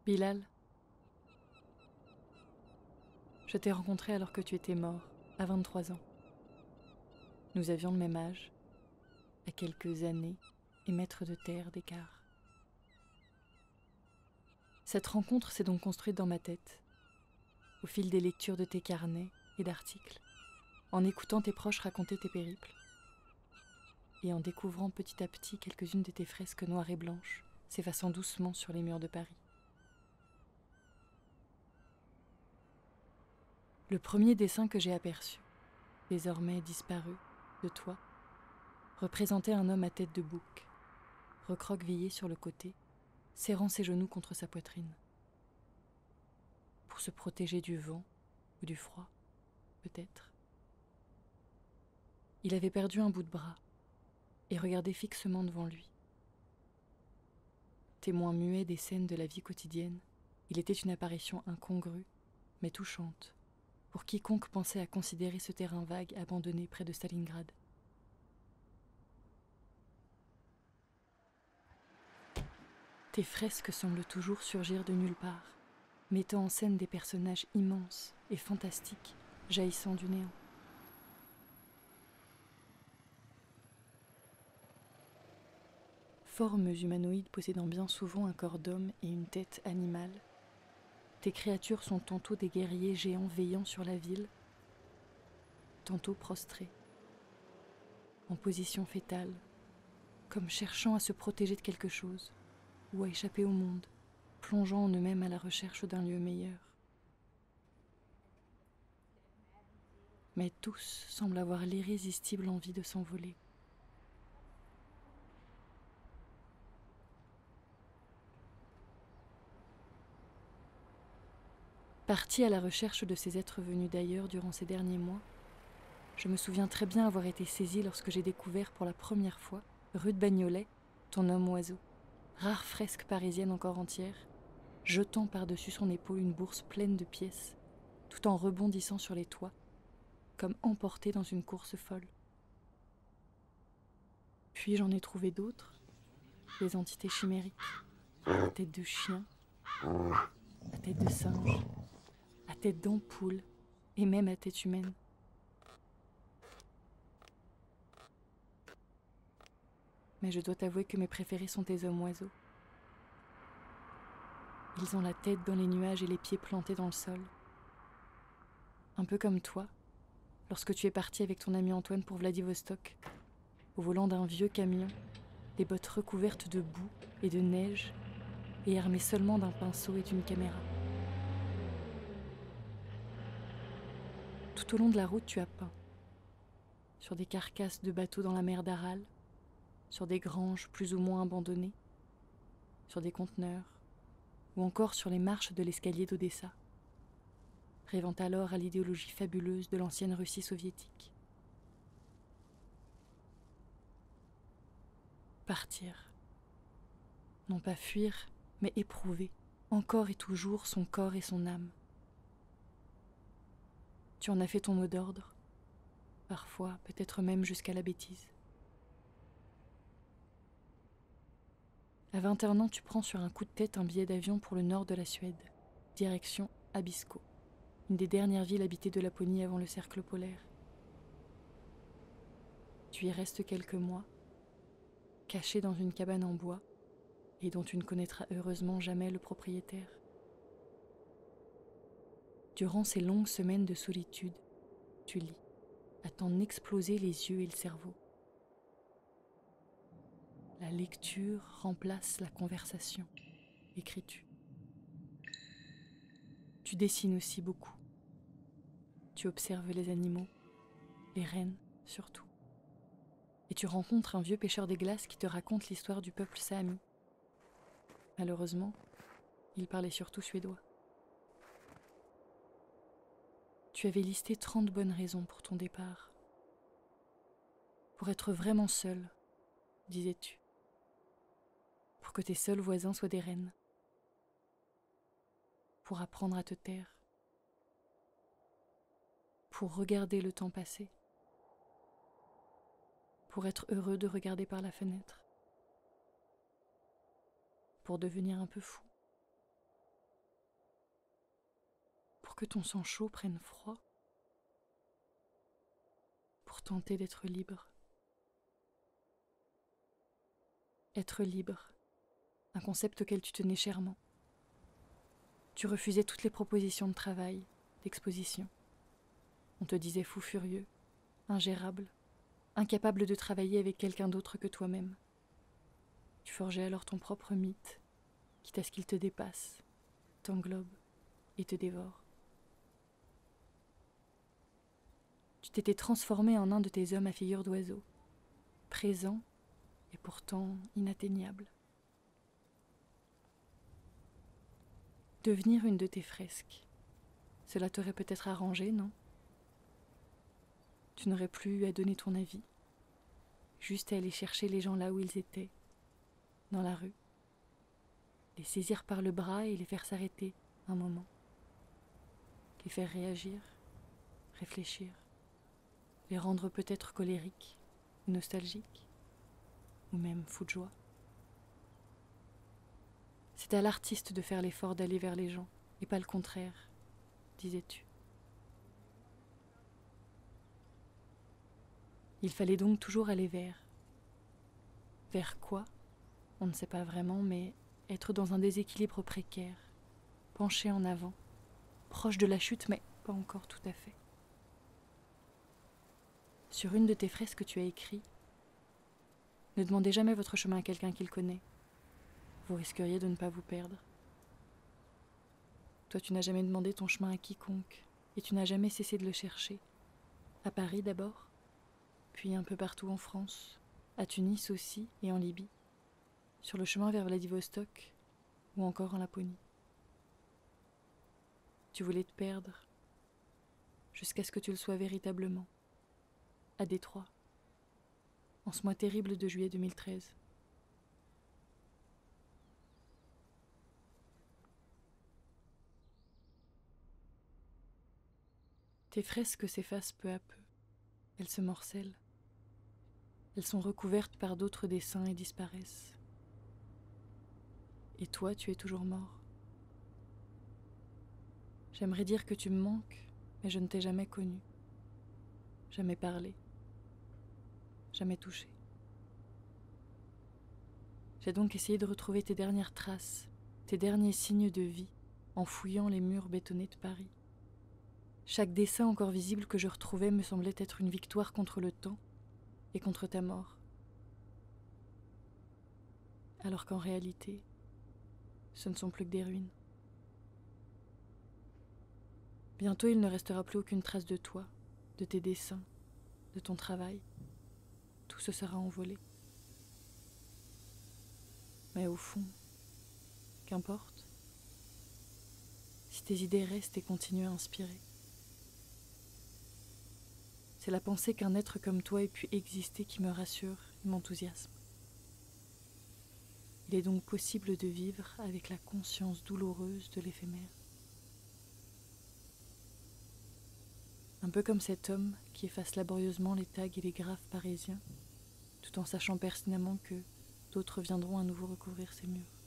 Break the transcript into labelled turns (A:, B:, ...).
A: Bilal, je t'ai rencontré alors que tu étais mort, à 23 ans. Nous avions le même âge, à quelques années et mètres de terre d'écart. Cette rencontre s'est donc construite dans ma tête, au fil des lectures de tes carnets et d'articles, en écoutant tes proches raconter tes périples, et en découvrant petit à petit quelques-unes de tes fresques noires et blanches s'effaçant doucement sur les murs de Paris. Le premier dessin que j'ai aperçu, désormais disparu, de toi, représentait un homme à tête de bouc, recroquevillé sur le côté, serrant ses genoux contre sa poitrine. Pour se protéger du vent ou du froid, peut-être. Il avait perdu un bout de bras et regardait fixement devant lui. Témoin muet des scènes de la vie quotidienne, il était une apparition incongrue, mais touchante, pour quiconque pensait à considérer ce terrain vague abandonné près de Stalingrad. Tes fresques semblent toujours surgir de nulle part, mettant en scène des personnages immenses et fantastiques, jaillissant du néant. Formes humanoïdes possédant bien souvent un corps d'homme et une tête animale, tes créatures sont tantôt des guerriers géants veillant sur la ville, tantôt prostrés, en position fétale, comme cherchant à se protéger de quelque chose ou à échapper au monde, plongeant en eux-mêmes à la recherche d'un lieu meilleur. Mais tous semblent avoir l'irrésistible envie de s'envoler. Parti à la recherche de ces êtres venus d'ailleurs durant ces derniers mois, je me souviens très bien avoir été saisi lorsque j'ai découvert pour la première fois, rue de Bagnolet, ton homme-oiseau, rare fresque parisienne encore entière, jetant par-dessus son épaule une bourse pleine de pièces, tout en rebondissant sur les toits, comme emporté dans une course folle. Puis j'en ai trouvé d'autres, des entités chimériques, à tête de chien, à tête de singe, à tête d'ampoule et même à tête humaine. Mais je dois t'avouer que mes préférés sont tes hommes-oiseaux. Ils ont la tête dans les nuages et les pieds plantés dans le sol. Un peu comme toi, lorsque tu es parti avec ton ami Antoine pour Vladivostok, au volant d'un vieux camion, les bottes recouvertes de boue et de neige, et armé seulement d'un pinceau et d'une caméra. Tout au long de la route, tu as peint. Sur des carcasses de bateaux dans la mer d'Aral, sur des granges plus ou moins abandonnées, sur des conteneurs, ou encore sur les marches de l'escalier d'Odessa, rêvant alors à l'idéologie fabuleuse de l'ancienne Russie soviétique. Partir. Non pas fuir, mais éprouver, encore et toujours, son corps et son âme. Tu en as fait ton mot d'ordre, parfois peut-être même jusqu'à la bêtise. À 21 ans, tu prends sur un coup de tête un billet d'avion pour le nord de la Suède, direction Abisko, une des dernières villes habitées de Laponie avant le cercle polaire. Tu y restes quelques mois, caché dans une cabane en bois, et dont tu ne connaîtras heureusement jamais le propriétaire. Durant ces longues semaines de solitude, tu lis, à t'en exploser les yeux et le cerveau. La lecture remplace la conversation, écris-tu. Tu dessines aussi beaucoup. Tu observes les animaux, les rennes surtout. Et tu rencontres un vieux pêcheur des glaces qui te raconte l'histoire du peuple Sami. Malheureusement, il parlait surtout suédois. Tu avais listé 30 bonnes raisons pour ton départ. Pour être vraiment seul, disais-tu. Pour que tes seuls voisins soient des rennes. Pour apprendre à te taire. Pour regarder le temps passer. Pour être heureux de regarder par la fenêtre. Pour devenir un peu fou. que ton sang chaud prenne froid, pour tenter d'être libre. Être libre, un concept auquel tu tenais chèrement. Tu refusais toutes les propositions de travail, d'exposition. On te disait fou furieux, ingérable, incapable de travailler avec quelqu'un d'autre que toi-même. Tu forgeais alors ton propre mythe, quitte à ce qu'il te dépasse, t'englobe et te dévore. Tu t'étais transformé en un de tes hommes à figure d'oiseau, présent et pourtant inatteignable. Devenir une de tes fresques, cela t'aurait peut-être arrangé, non ? Tu n'aurais plus à donner ton avis, juste à aller chercher les gens là où ils étaient, dans la rue, les saisir par le bras et les faire s'arrêter un moment, les faire réagir, réfléchir, les rendre peut-être colériques ou nostalgiques, ou même fous de joie. C'est à l'artiste de faire l'effort d'aller vers les gens, et pas le contraire, disais-tu. Il fallait donc toujours aller vers. Vers quoi ? On ne sait pas vraiment, mais être dans un déséquilibre précaire, penché en avant, proche de la chute, mais pas encore tout à fait. Sur une de tes fresques, tu as écrit « Ne demandez jamais votre chemin à quelqu'un qui le connaît. Vous risqueriez de ne pas vous perdre. » Toi, tu n'as jamais demandé ton chemin à quiconque, et tu n'as jamais cessé de le chercher. À Paris d'abord, puis un peu partout en France, à Tunis aussi et en Libye, sur le chemin vers Vladivostok ou encore en Laponie. Tu voulais te perdre, jusqu'à ce que tu le sois véritablement, à Détroit, en ce mois terrible de juillet 2013. Tes fresques s'effacent peu à peu, elles se morcellent. Elles sont recouvertes par d'autres dessins et disparaissent. Et toi, tu es toujours mort. J'aimerais dire que tu me manques, mais je ne t'ai jamais connu, jamais parlé, jamais touché. J'ai donc essayé de retrouver tes dernières traces, tes derniers signes de vie, en fouillant les murs bétonnés de Paris. Chaque dessin encore visible que je retrouvais me semblait être une victoire contre le temps et contre ta mort. Alors qu'en réalité, ce ne sont plus que des ruines. Bientôt, il ne restera plus aucune trace de toi, de tes dessins, de ton travail. Tout se sera envolé. Mais au fond, qu'importe, si tes idées restent et continuent à inspirer. C'est la pensée qu'un être comme toi ait pu exister qui me rassure et m'enthousiasme. Il est donc possible de vivre avec la conscience douloureuse de l'éphémère. Un peu comme cet homme qui efface laborieusement les tags et les graphes parisiens, tout en sachant pertinemment que d'autres viendront à nouveau recouvrir ses murs.